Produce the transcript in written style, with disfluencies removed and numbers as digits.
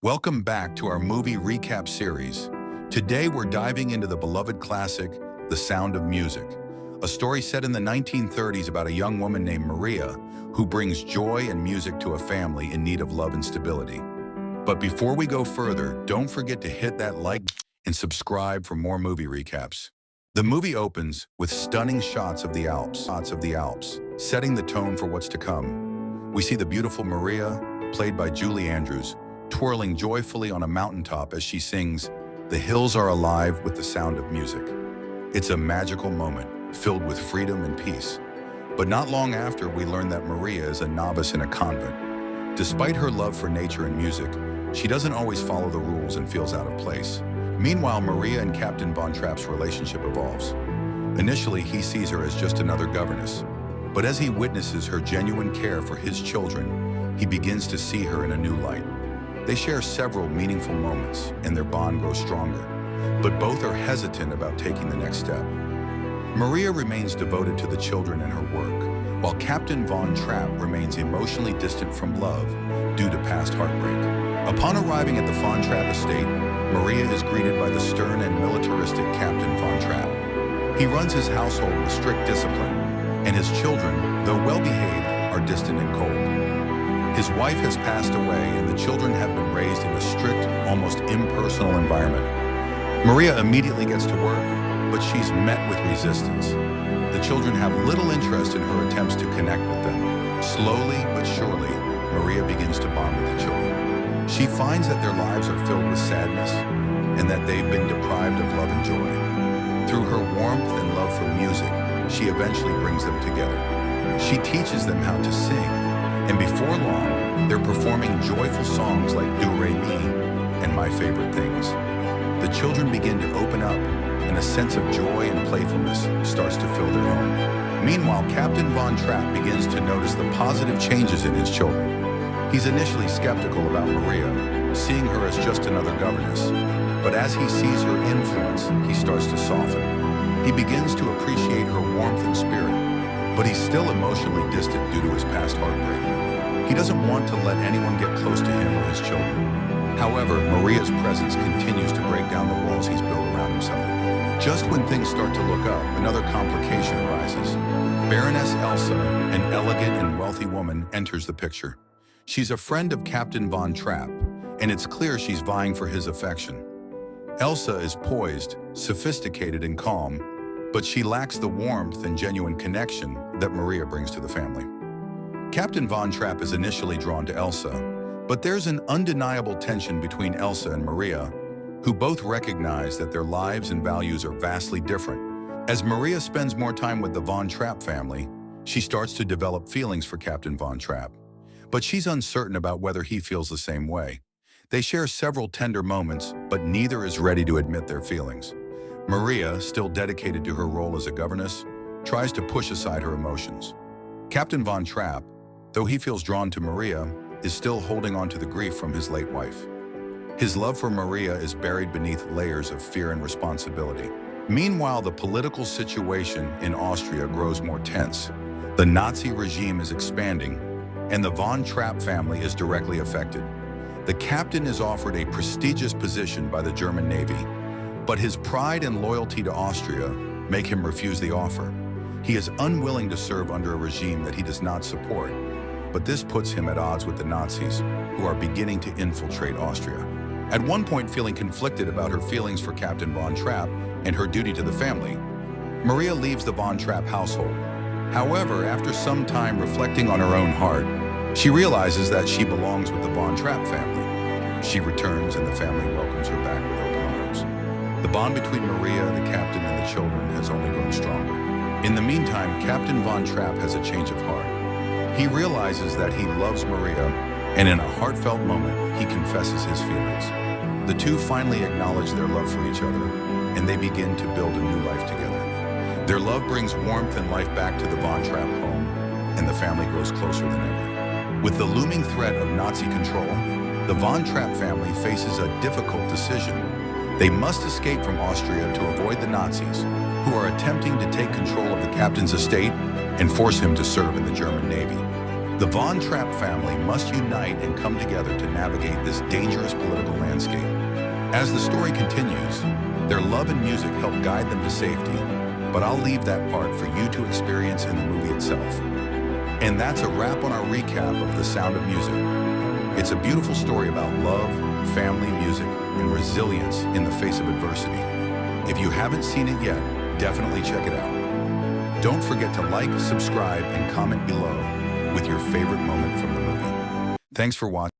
Welcome back to our movie recap series. Today we're diving into the beloved classic, The Sound of Music, a story set in the 1930s about a young woman named Maria who brings joy and music to a family in need of love and stability. But before we go further, don't forget to hit that like and subscribe for more movie recaps. The movie opens with stunning shots of the Alps, setting the tone for what's to come. We see the beautiful Maria, played by Julie Andrews, twirling joyfully on a mountaintop as she sings, "The hills are alive with the sound of music." It's a magical moment, filled with freedom and peace. But not long after, we learn that Maria is a novice in a convent. Despite her love for nature and music, she doesn't always follow the rules and feels out of place. Meanwhile, Maria and Captain Von Trapp's relationship evolves. Initially, he sees her as just another governess. But as he witnesses her genuine care for his children, he begins to see her in a new light. They share several meaningful moments, and their bond grows stronger. But both are hesitant about taking the next step. Maria remains devoted to the children and her work, while Captain Von Trapp remains emotionally distant from love due to past heartbreak. Upon arriving at the Von Trapp estate, Maria is greeted by the stern and militaristic Captain Von Trapp. He runs his household with strict discipline, and his children, though well-behaved, are distant and cold. His wife has passed away, and the children have been raised in a strict, almost impersonal environment. Maria immediately gets to work, but she's met with resistance. The children have little interest in her attempts to connect with them. Slowly but surely, Maria begins to bond with the children. She finds that their lives are filled with sadness and that they've been deprived of love and joy. Through her warmth and love for music, she eventually brings them together. She teaches them how to sing, and before long, they're performing joyful songs like Do Re Mi and My Favorite Things. The children begin to open up, and a sense of joy and playfulness starts to fill their home. Meanwhile, Captain Von Trapp begins to notice the positive changes in his children. He's initially skeptical about Maria, seeing her as just another governess. But as he sees her influence, he starts to soften. He begins to appreciate her warmth and spirit, but he's still emotionally distant due to his past heartbreak. He doesn't want to let anyone get close to him or his children. However, Maria's presence continues to break down the walls he's built around himself. Just when things start to look up, another complication arises. Baroness Elsa, an elegant and wealthy woman, enters the picture. She's a friend of Captain Von Trapp, and it's clear she's vying for his affection. Elsa is poised, sophisticated, and calm, but she lacks the warmth and genuine connection that Maria brings to the family. Captain Von Trapp is initially drawn to Elsa, but there's an undeniable tension between Elsa and Maria, who both recognize that their lives and values are vastly different. As Maria spends more time with the Von Trapp family, she starts to develop feelings for Captain Von Trapp, but she's uncertain about whether he feels the same way. They share several tender moments, but neither is ready to admit their feelings. Maria, still dedicated to her role as a governess, tries to push aside her emotions. Captain Von Trapp, though he feels drawn to Maria, is still holding on to the grief from his late wife. His love for Maria is buried beneath layers of fear and responsibility. Meanwhile, the political situation in Austria grows more tense. The Nazi regime is expanding, and the Von Trapp family is directly affected. The captain is offered a prestigious position by the German Navy, but his pride and loyalty to Austria make him refuse the offer. He is unwilling to serve under a regime that he does not support, but this puts him at odds with the Nazis, who are beginning to infiltrate Austria. At one point, feeling conflicted about her feelings for Captain Von Trapp and her duty to the family, Maria leaves the Von Trapp household. However, after some time reflecting on her own heart, she realizes that she belongs with the Von Trapp family. She returns, and the family welcomes her back with open arms. The bond between Maria, the captain, and the children has only grown stronger. In the meantime, Captain Von Trapp has a change of heart. He realizes that he loves Maria, and in a heartfelt moment, he confesses his feelings. The two finally acknowledge their love for each other, and they begin to build a new life together. Their love brings warmth and life back to the Von Trapp home, and the family grows closer than ever. With the looming threat of Nazi control, the Von Trapp family faces a difficult decision. They must escape from Austria to avoid the Nazis, who are attempting to take control of the captain's estate and force him to serve in the German Navy. The Von Trapp family must unite and come together to navigate this dangerous political landscape. As the story continues, their love and music help guide them to safety, but I'll leave that part for you to experience in the movie itself. And that's a wrap on our recap of The Sound of Music. It's a beautiful story about love, family, music, and resilience in the face of adversity. If you haven't seen it yet, definitely check it out. Don't forget to like, subscribe, and comment below with your favorite moment from the movie. Thanks for watching.